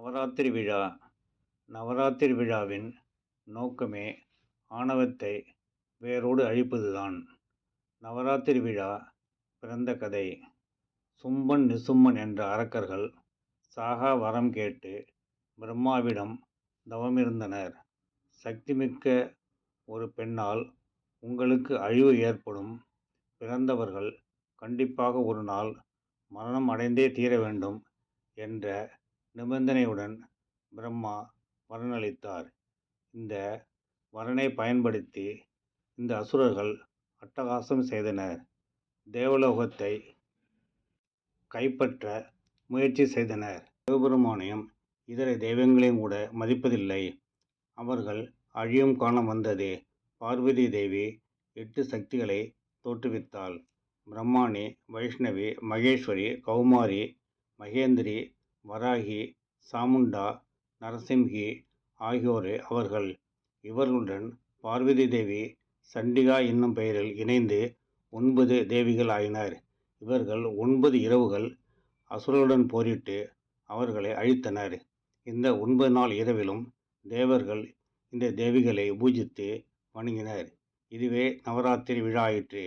நவராத்திரி விழா நவராத்திரி விழாவின் நோக்கமே ஆணவத்தை வேரோடு அழிப்பதுதான். நவராத்திரி விழா பிறந்த கதை. சும்பன் நிசும்மன் என்ற அரக்கர்கள் சாகா வரம் கேட்டு பிரம்மாவிடம் தவமிருந்தனர். சக்திமிக்க ஒரு பெண்ணால் உங்களுக்கு அழிவு ஏற்படும். பிறந்தவர்கள் கண்டிப்பாக ஒரு நாள் மரணம் அடைந்தே தீர வேண்டும் என்ற நிபந்தனையுடன் பிரம்மா வரனளித்தார். இந்த வரனை பயன்படுத்தி இந்த அசுரர்கள் அட்டகாசம் செய்தனர். தேவலோகத்தை கைப்பற்ற முயற்சி செய்தனர். சிவபெருமானையும் இதர தெய்வங்களையும் கூட மதிப்பதில்லை. அவர்கள் அழியும் காலம் வந்தது. பார்வதி தேவி 8 சக்திகளை தோற்றுவித்தாள். பிரம்மாணி, வைஷ்ணவி, மகேஸ்வரி, கௌமாரி, மகேந்திரி, வராகி, சாமுண்டா, நரசிம்ஹி ஆகியோரே அவர்கள். இவர்களுடன் பார்வதி தேவி சண்டிகா என்னும் பெயரில் இணைந்து 9 தேவிகள் ஆயினர். இவர்கள் 9 இரவுகள் அசுரர்களுடன் போரிட்டு அவர்களை அழித்தனர். இந்த 9 நாள் இரவிலும் தேவர்கள் இந்த தேவிகளை பூஜித்து வணங்கினர். இதுவே நவராத்திரி விழா ஆயிற்று.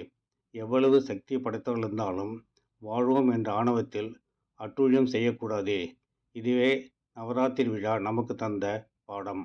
எவ்வளவு சக்தி படைத்தவர்கள் இருந்தாலும் வாழ்வோம் என்ற ஆணவத்தில் அட்டூழியம் செய்யக்கூடாது. இதுவே நவராத்திரி விழா நமக்கு தந்த பாடம்.